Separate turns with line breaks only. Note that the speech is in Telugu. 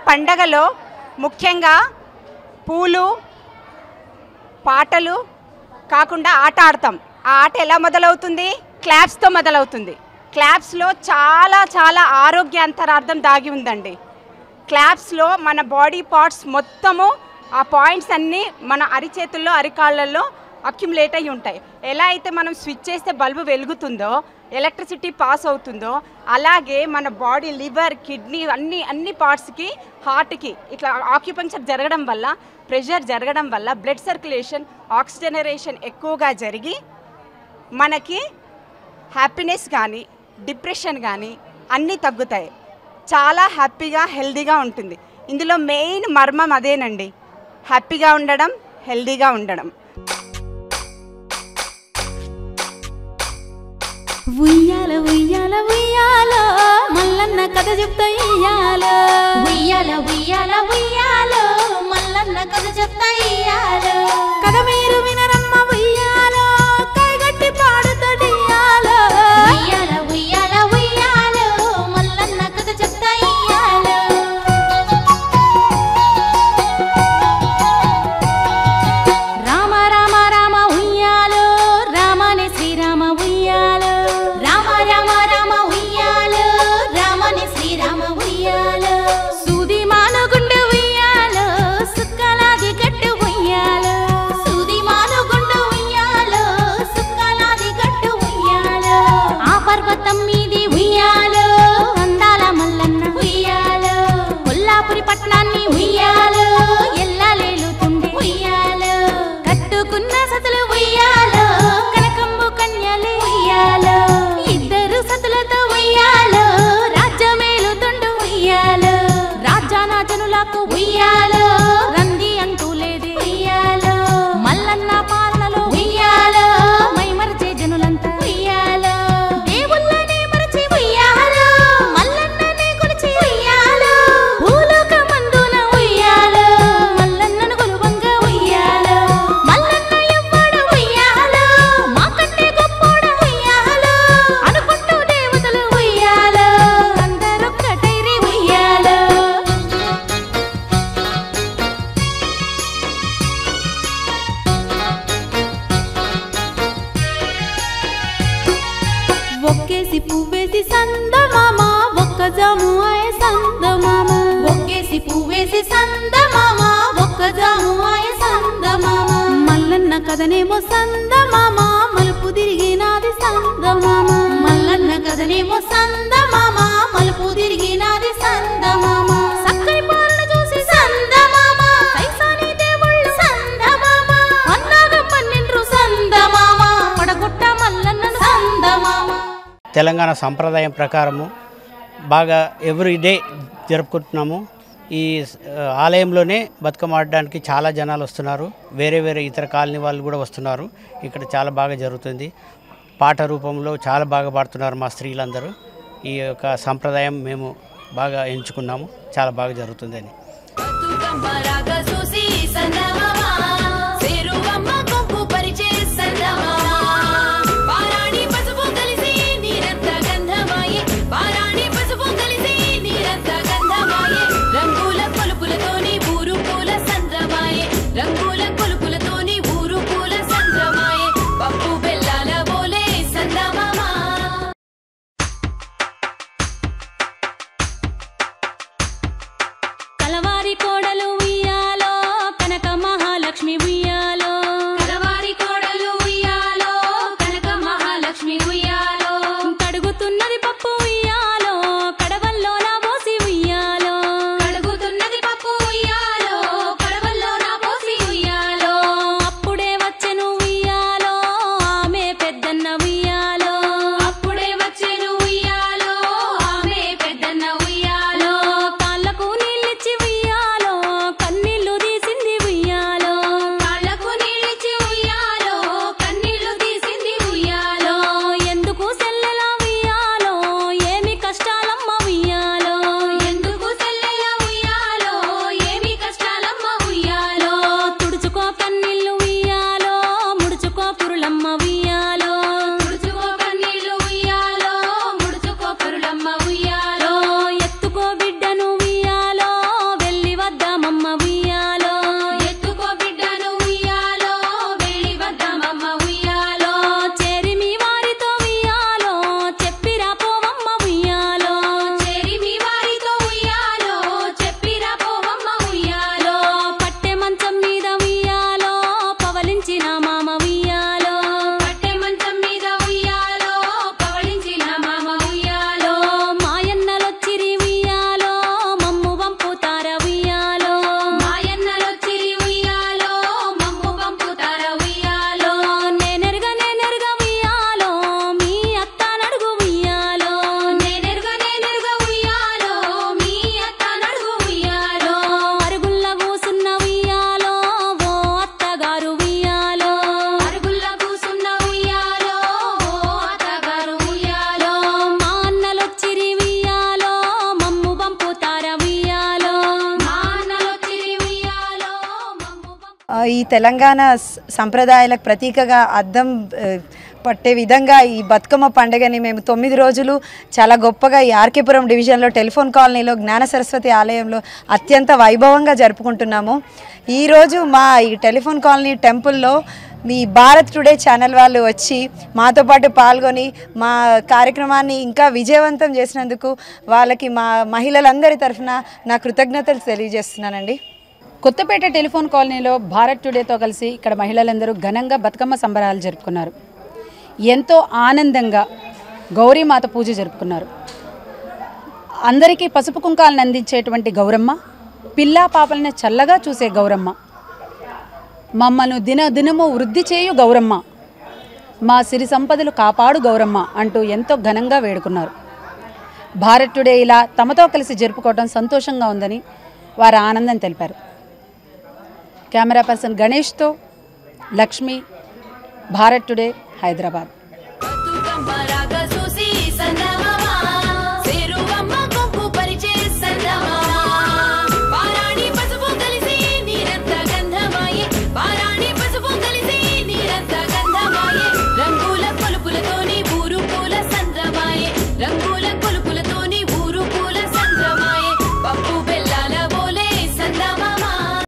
పండగలో ముఖ్యంగా పూలు పాటలు కాకుండా ఆట ఆడతాం. ఆ ఆట ఎలా మొదలవుతుంది? క్లాప్స్తో మొదలవుతుంది. క్లాప్స్లో చాలా చాలా ఆరోగ్యాంతరార్థం దాగి ఉందండి. క్లాప్స్లో మన బాడీ పార్ట్స్ మొత్తము ఆ పాయింట్స్ అన్నీ మన అరిచేతుల్లో అరికాళ్ళల్లో అక్యుములేట్ అయి ఉంటాయి. ఎలా అయితే మనం స్విచ్ చేస్తే బల్బు వెలుగుతుందో, ఎలక్ట్రిసిటీ పాస్ అవుతుందో, అలాగే మన బాడీ లివర్, కిడ్నీ అన్ని పార్ట్స్కి, హార్ట్కి ఇట్లా ఆక్యుపంక్చర్ జరగడం వల్ల, ప్రెషర్ జరగడం వల్ల బ్లడ్ సర్క్యులేషన్, ఆక్సిజనరేషన్ ఎక్కువగా జరిగి మనకి హ్యాపీనెస్ కానీ డిప్రెషన్ కానీ అన్నీ తగ్గుతాయి. చాలా హ్యాపీగా హెల్దీగా ఉంటుంది. ఇందులో మెయిన్ మర్మం అదేనండి, హ్యాపీగా ఉండడం, హెల్దీగా ఉండడం.
ఉయ్యాల ఉయ్యాల ఉయ్యాల మల్లన్న కథ చెప్తా ఇయ్యాల. ఉయ్యాల ఉయ్యాల ఉయ్యాల మల్లన్న కథ చెప్తా ఇయ్యాల. కథ మీరు వినరమ్మ ఉయ్యాల, కైగట్టి పాడుతడియాల. ఉయ్యాల ఉయ్యాల ఉయ్యాల మల్లన్న కథ చెప్తా ఇయ్యాల. రామ రామ రామ ఉయ్యాల, రామనే శ్రీరామ ఉయ్యాల. రామ రామ రామ ఉయ్యాల, రామనే శ్రీరామ ఉయ్యాల. సూది మానుగుండు ఉయ్యాల, సుక్కలాది గట్టు ఉయ్యాల. సూది మానుగుండు ఉయ్యాల, సుక్కలాది గట్టు ఉయ్యాల. ఆ పర్వతం మీది ఉయ్యాల, అందాల మల్లన్న ఉయ్యాల. కొల్లాపురి పట్నాన్ని ఉయ్యాల, ఎల్లాలేలుతుండే ఉయ్యాల. కట్టుకున్న సతులు ఉయ్యాల, కనకంబు కన్యలే ఉయ్యాల. ఇద్దరు సతులతో ఉయ్యాల, రాజ్యమేలుతుండు ఉయ్యాల. రాజ్యాన జనులకు ఉయ్యాల, రంది అంటూ లేదే ఉయ్యాల. మల్లన్న పాలనలో ఉయ్యాల, మైమరిచే జనులంతా ఉయ్యాల. దేవుళ్ళనే మరచి ఉయ్యాల, మల్లన్ననే కొలిచి ఉయ్యాల. భూలోకమందున ఉయ్యాల, మల్లన్నను కొలువంగా ఉయ్యాల. మల్లన్న ఎవ్వడు ఉయ్యాల, మాకంటే గొప్పోడ ఉయ్యాల. అనుకుంటూ దేవతలు ఉయ్యాల, అందరొక్కటైరి ఉయ్యాల. ఒక్కేసి పువ్వేసి సందమామ, ఒక్క జాము ఆయ సందమామ. ఒక్కేసి పువ్వేసి సందమామ, ఒక్క జాము ఆయ సందమామ. మల్లన్న కథనేమో సందమామ, మలుపు తిరిగినాది సందమామ. మల్లన్న కథనేమో సందమామ, మలుపు తిరిగినాది సందమామ. సక్కని పాలన చూసి సందమామ, కైసాని దేవుళ్ళు సందమామ. అన్నాగ పన్నెండ్రు సందమామ, పడగొట్ట మల్లన్న సందమామ.
తెలంగాణ సంప్రదాయం ప్రకారము బాగా ఎవ్రీడే జరుపుకుంటున్నాము. ఈ ఆలయంలోనే బతుకమ్మ ఆడడానికి చాలా జనాలు వస్తున్నారు. వేరే వేరే ఇతర కాలనీ వాళ్ళు కూడా వస్తున్నారు. ఇక్కడ చాలా బాగా జరుగుతుంది. పాట రూపంలో చాలా బాగా పాడుతున్నారు మా స్త్రీలందరూ. ఈ యొక్క సంప్రదాయం మేము బాగా ఎంచుకున్నాము. చాలా బాగా జరుగుతుందని.
కలవారి కోడలు ఉయ్యాల,
ఈ తెలంగాణ సంప్రదాయాలకు ప్రతీకగా అద్దం పట్టే విధంగా ఈ బతుకమ్మ పండుగని మేము 9 రోజులు చాలా గొప్పగా ఈ ఆర్కేపురం డివిజన్లో టెలిఫోన్ కాలనీలో జ్ఞాన సరస్వతి ఆలయంలో అత్యంత వైభవంగా జరుపుకుంటున్నాము. ఈరోజు మా ఈ టెలిఫోన్ కాలనీ టెంపుల్లో మీ భారత్ టుడే ఛానల్ వాళ్ళు వచ్చి మాతో పాటు పాల్గొని మా కార్యక్రమాన్ని ఇంకా విజయవంతం చేసినందుకు వాళ్ళకి మా మహిళలందరి తరఫున నా కృతజ్ఞతలు తెలియజేస్తున్నానండి.
కొత్తపేట టెలిఫోన్ కాలనీలో భారత్ టుడేతో కలిసి ఇక్కడ మహిళలందరూ ఘనంగా బతుకమ్మ సంబరాలు జరుపుకున్నారు. ఎంతో ఆనందంగా గౌరీమాత పూజ జరుపుకున్నారు. అందరికీ పసుపు కుంకాలను అందించేటువంటి గౌరమ్మ, పిల్లా పాపలని చల్లగా చూసే గౌరమ్మ, మమ్మను దినదినము వృద్ధి చేయు గౌరమ్మ, మా సిరి సంపదలు కాపాడు గౌరమ్మ అంటూ ఎంతో ఘనంగా వేడుకున్నారు. భారత్ టుడే ఇలా తమతో కలిసి జరుపుకోవడం సంతోషంగా ఉందని వారు ఆనందం తెలిపారు. కెమెరా పర్సన్ గణేష్తో లక్ష్మి, భారత్ టుడే, హైదరాబాద్.